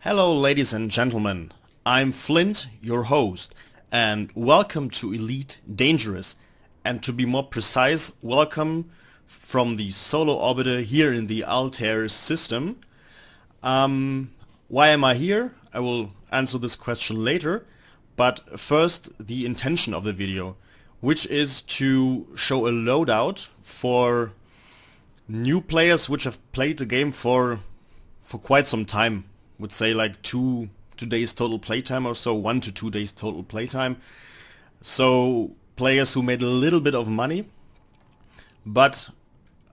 Hello ladies and gentlemen, I'm Flint, your host, and welcome to Elite Dangerous, and to be more precise, welcome from the solo orbiter here in the Altair system. Why am I here? I will answer this question later, but first the intention of the video, which is to show a loadout for new players which have played the game for quite some time. Would say like two days total playtime or so, 1 to 2 days total playtime. So players who made a little bit of money, but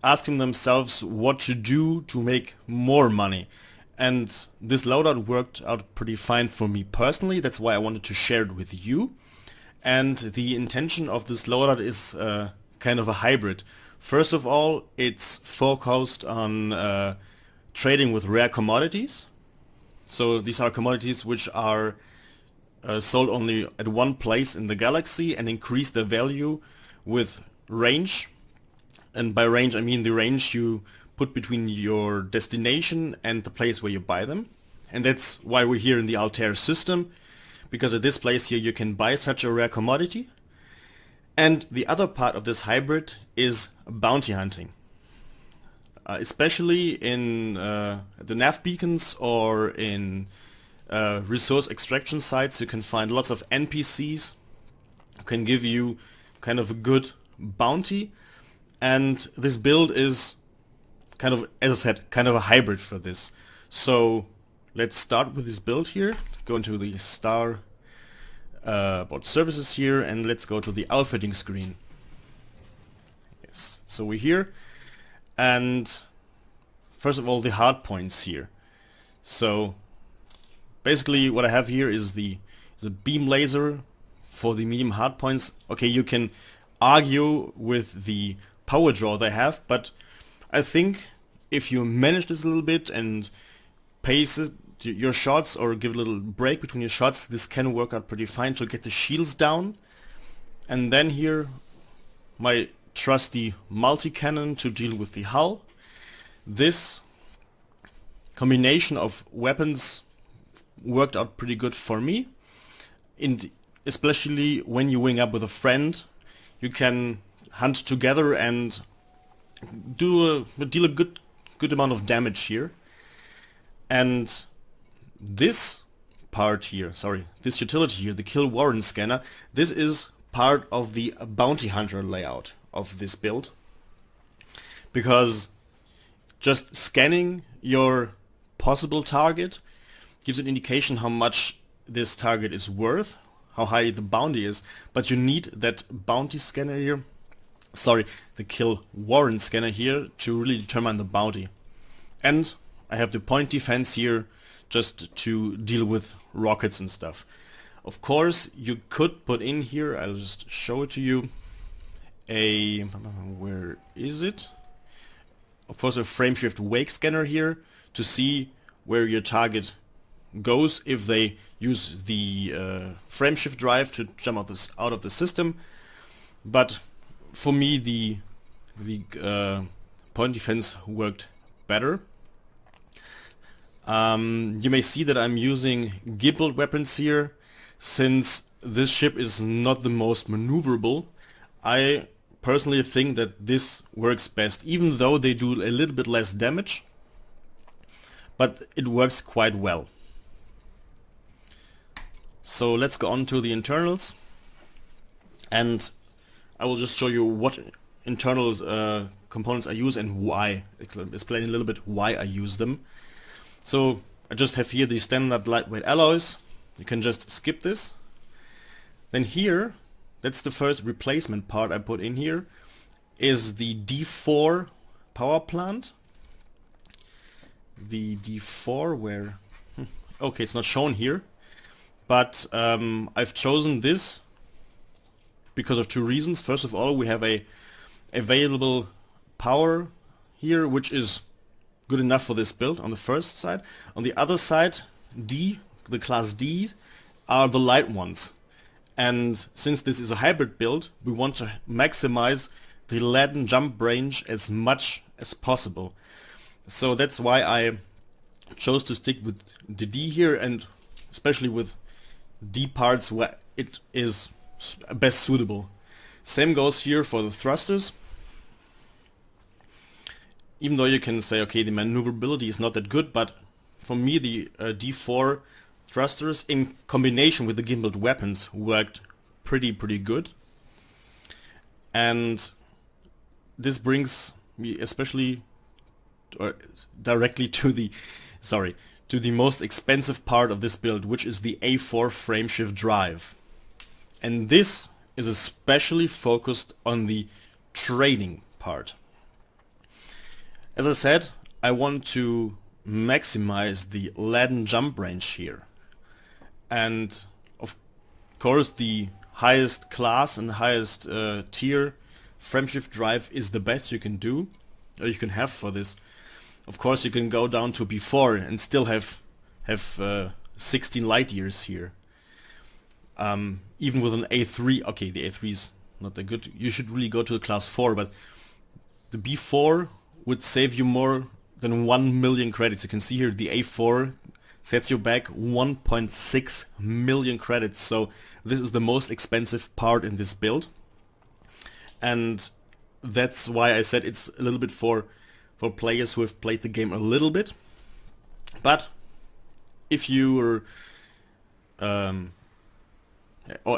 asking themselves what to do to make more money. And this loadout worked out pretty fine for me personally. That's why I wanted to share it with you. And the intention of this loadout is kind of a hybrid. First of all, it's focused on trading with rare commodities. So these are commodities which are sold only at one place in the galaxy and increase their value with range. And by range I mean the range you put between your destination and the place where you buy them. And that's why we're here in the Altair system, because at this place here you can buy such a rare commodity. And the other part of this hybrid is bounty hunting. Especially in the nav beacons or in resource extraction sites, you can find lots of NPCs who can give you kind of a good bounty, and this build is kind of, as I said, kind of a hybrid for this. So let's start with this build here. Go into the star about services here, and let's go to the outfitting screen. Yes, so we're here. And first of all, the hard points here. So basically what I have here is the beam laser for the medium hard points. Okay, you can argue with the power draw they have, but I think if you manage this a little bit and pace your shots or give a little break between your shots, this can work out pretty fine to get the shields down. And then here my trusty multi-cannon to deal with the hull. This combination of weapons worked out pretty good for me, especially when you wing up with a friend. You can hunt together and deal a good amount of damage here. And this part here, this utility here, the kill warrant scanner, this is part of the bounty hunter layout of this build, because just scanning your possible target gives an indication how much this target is worth, how high the bounty is, but you need that bounty scanner here, the kill warrant scanner here to really determine the bounty. And I have the point defense here just to deal with rockets and stuff. Of course you could put in here, I'll just show it to you, where is it? Of course a frameshift wake scanner here to see where your target goes if they use the frameshift drive to jump out of the system. But for me the point defense worked better. You may see that I'm using gimbaled weapons here. Since this ship is not the most maneuverable, I personally think that this works best, even though they do a little bit less damage, but it works quite well. So let's go on to the internals, and I will just show you what internal components I use and why. Explain a little bit why I use them. So I just have here the standard lightweight alloys. You can just skip this. Then here, that's the first replacement part I put in here, is the D4 power plant. The D4 where... okay, it's not shown here, but I've chosen this because of two reasons. First of all, we have a available power here, which is good enough for this build on the first side. On the other side, D, the class D, are the light ones. And since this is a hybrid build, we want to maximize the laden jump range as much as possible. So that's why I chose to stick with the D here, and especially with D parts where it is best suitable. Same goes here for the thrusters. Even though you can say, okay, the maneuverability is not that good, but for me the D4 thrusters in combination with the gimbaled weapons worked pretty good. And this brings me especially directly to the most expensive part of this build, which is the A4 frameshift drive. And this is especially focused on the trading part. As I said, I want to maximize the laden jump range here. And of course the highest class and highest tier frameshift drive is the best you can do, or you can have for this. Of course you can go down to B4 and still have 16 light years here. Even with an A3, okay, the A3 is not that good. You should really go to a class 4, but the B4 would save you more than 1 million credits. You can see here the A4 sets you back 1.6 million credits. So this is the most expensive part in this build. And that's why I said it's a little bit for players who have played the game a little bit. But if you or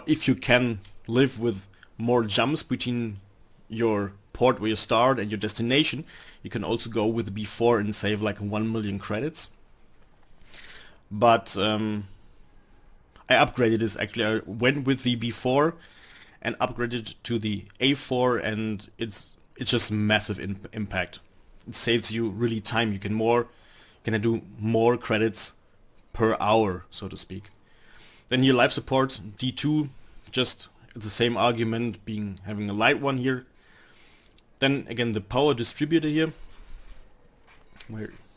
if you can live with more jumps between your port where you start and your destination, you can also go with B4 and save like 1 million credits. But I upgraded this actually. I went with the B4 and upgraded to the A4, and it's just massive impact. It saves you really time. You can do more credits per hour, so to speak. Then here life support D2, just the same argument, having a light one here. Then again the power distributor here.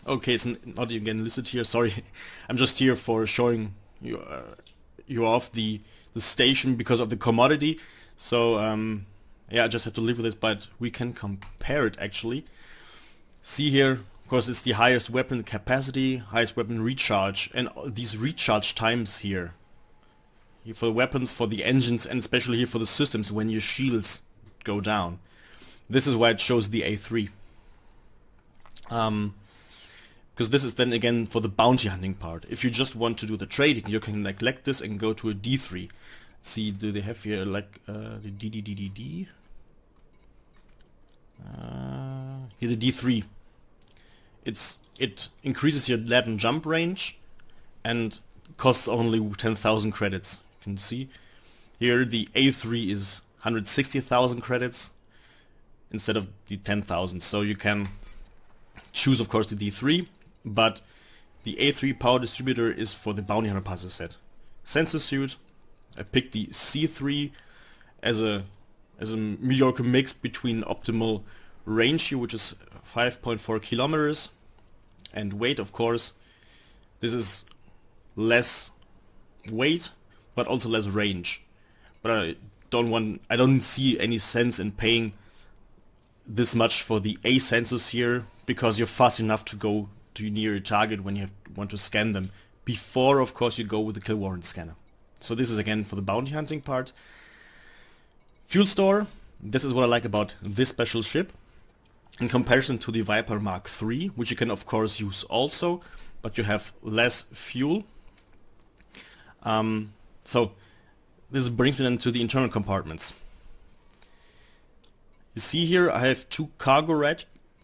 Okay, it's not again listed here. Sorry, I'm just here for showing you off the station because of the commodity. So yeah, I just have to live with this, but we can compare it actually. See here, of course, it's the highest weapon capacity, highest weapon recharge, and these recharge times here for the weapons, for the engines, and especially here for the systems when your shields go down. This is why it shows the A3. Because this is then again for the bounty hunting part. If you just want to do the trading, you can neglect this and go to a D3. See, do they have here like the D? Here the D3. It increases your laden jump range and costs only 10,000 credits. You can see here the A3 is 160,000 credits instead of the 10,000. So you can choose, of course, the D3, but the A3 power distributor is for the bounty hunter puzzle set. Sensor suit, I picked the C3 as a mediocre mix between optimal range here, which is 5.4 kilometers, and weight, of course. This is less weight, but also less range. But I don't see any sense in paying this much for the A sensors here, because you're fast enough to go to near your target when you want to scan them, before of course you go with the kill warrant scanner. So this is again for the bounty hunting part. Fuel store, this is what I like about this special ship in comparison to the Viper Mark III, which you can of course use also, but you have less fuel. So this brings me then to the internal compartments. You see here I have two cargo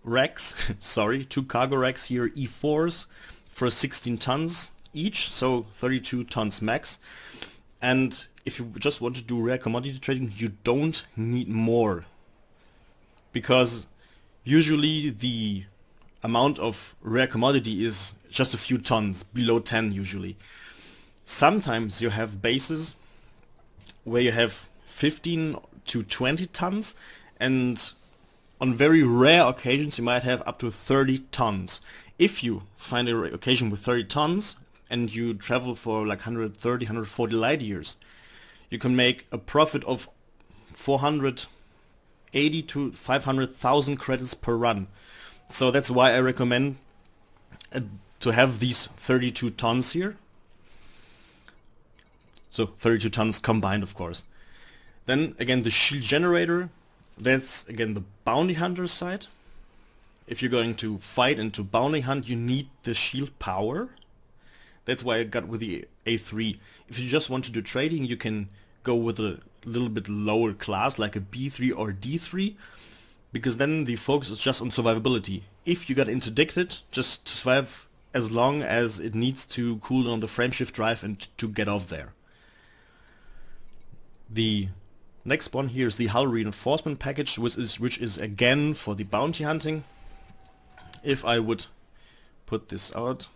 racks, two cargo racks here, E4s for 16 tons each, so 32 tons max. And if you just want to do rare commodity trading, you don't need more, because usually the amount of rare commodity is just a few tons, below 10 usually. Sometimes you have bases where you have 15 to 20 tons, and on very rare occasions you might have up to 30 tons. If you find an occasion with 30 tons and you travel for like 130, 140 light years, you can make a profit of 480 to 500,000 credits per run. So that's why I recommend to have these 32 tons here. So 32 tons combined, of course. Then again the shield generator, that's again the bounty hunter side. If you're going to fight and to bounty hunt, you need the shield power. That's why I got with the A3. If you just want to do trading, you can go with a little bit lower class like a B3 or D3, because then the focus is just on survivability. If you got interdicted, just survive as long as it needs to cool down the frameshift drive and to get off there. The next one here is the hull reinforcement package, which is again for the bounty hunting. If I would put this out,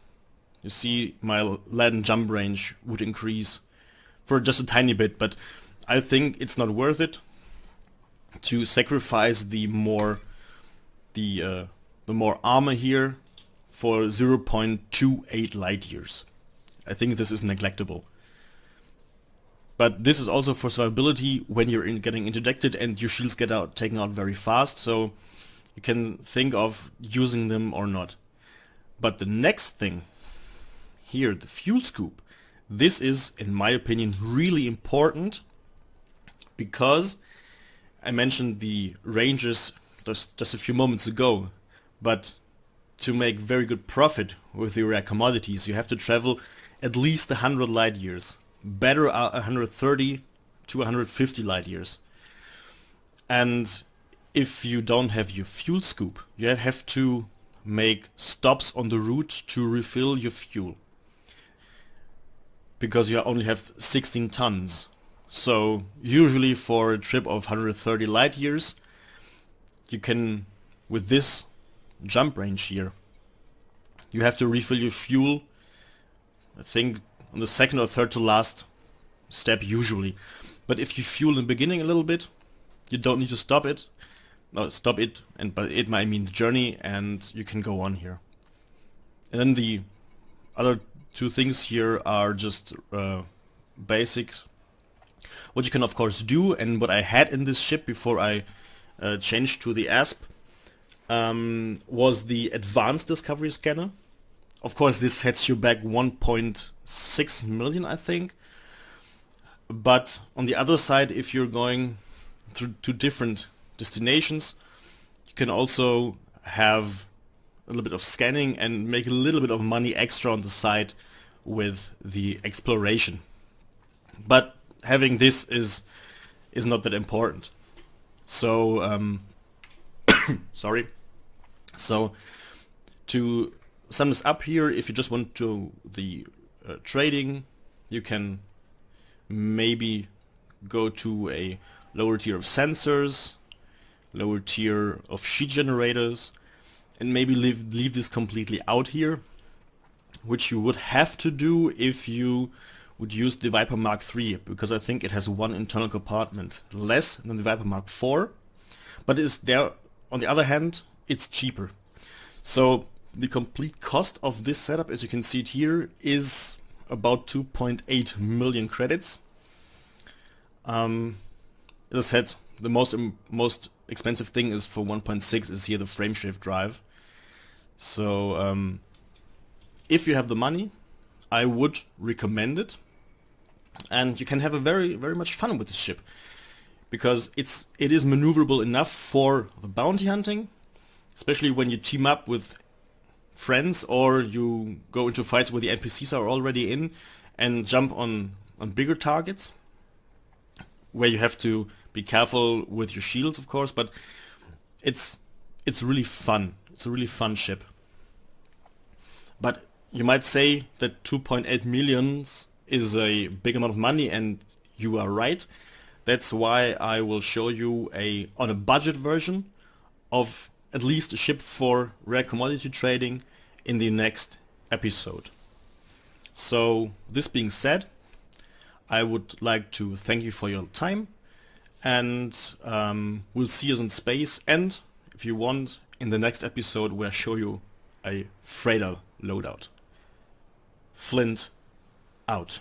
you see my land and jump range would increase for just a tiny bit, but I think it's not worth it to sacrifice the more armor here for 0.28 light years. I think this is neglectable. But this is also for survivability when you're getting interdicted and your shields get taken out very fast, so you can think of using them or not. But the next thing here, the fuel scoop, this is, in my opinion, really important, because I mentioned the ranges just a few moments ago, but to make very good profit with the rare commodities, you have to travel at least 100 light years. Better 130 to 150 light years. And if you don't have your fuel scoop, you have to make stops on the route to refill your fuel, because you only have 16 tons. So usually for a trip of 130 light years, you can, with this jump range here, you have to refill your fuel, I think, on the second or third to last step usually. But if you fuel in the beginning a little bit, you don't need to stop it. No, stop it, and by it I mean the journey, and you can go on here. And then the other two things here are just basics. What you can of course do, and what I had in this ship before I changed to the ASP, was the advanced discovery scanner. Of course this sets you back 1.6 million, I think. But on the other side, if you're going to different destinations, you can also have a little bit of scanning and make a little bit of money extra on the side with the exploration. But having this is not that important. So sorry. So to sum this up here, if you just want to the trading, you can maybe go to a lower tier of sensors, lower tier of sheet generators, and maybe leave this completely out here, which you would have to do if you would use the Viper Mark III, because I think it has one internal compartment less than the Viper Mark IV, but it's there. On the other hand, it's cheaper. So the complete cost of this setup, as you can see it here, is about 2.8 million credits. As I said, the most expensive thing is for 1.6 is here the frameshift drive. So if you have the money, I would recommend it, and you can have a very much fun with this ship, because it is maneuverable enough for the bounty hunting, especially when you team up with friends or you go into fights where the NPCs are already in and jump on bigger targets, where you have to be careful with your shields, of course, but it's really fun. It's a really fun ship. But you might say that 2.8 million is a big amount of money, and you are right. That's why I will show you on a budget version of at least a ship for rare commodity trading in the next episode. So this being said, I would like to thank you for your time, and we'll see you in space, and if you want, in the next episode where I show you a freighter loadout. Flint out.